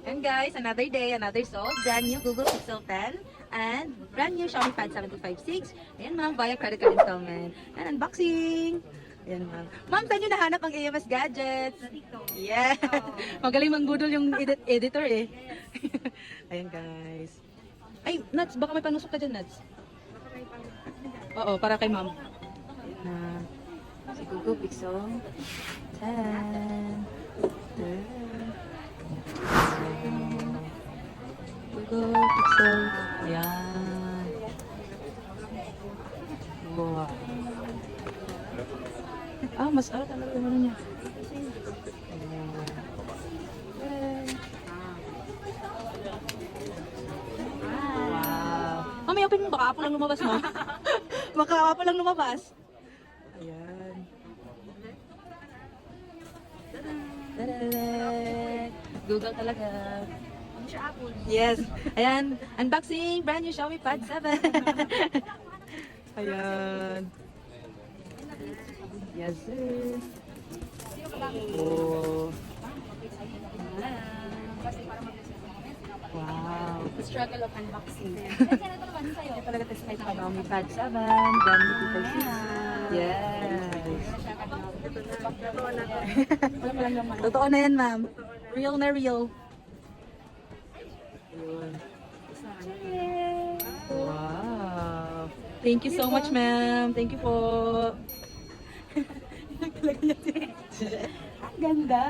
And guys, another day, another sold. Brand new Google Pixel 10 and brand new Xiaomi Pad 756. Ayan ma'am, via credit card installment. And unboxing. Ayan ma'am. Ma'am, saan nyo nahanap ang AMS gadgets? Yeah. Magaling manggudol yung editor eh. Ayan guys. Ay, Nuts, baka may panusok ka dyan, Nuts. Oo, para kay ma'am. Ayan na. Si Google Pixel 10. Google Pixel. Ayan. Wow. Ah, mas talaga yung ano niya. Wow. Mami, open mo. Baka apo lang lumabas mo. Baka apo lang lumabas. Ayan. Tadaan! Google talaga. Yes. Ayan. Unboxing. Brand new Xiaomi Pad 7. Ayan. Yes, sir. Oh. Wow. Struggle of unboxing. Ito talaga test kahit Xiaomi Pad 7. Brand new Pixel 6. Yes. Totoo na yan, ma'am. Real na real. Ayun. Wow. Thank you so much, ma'am. Thank you po. Ang ganda.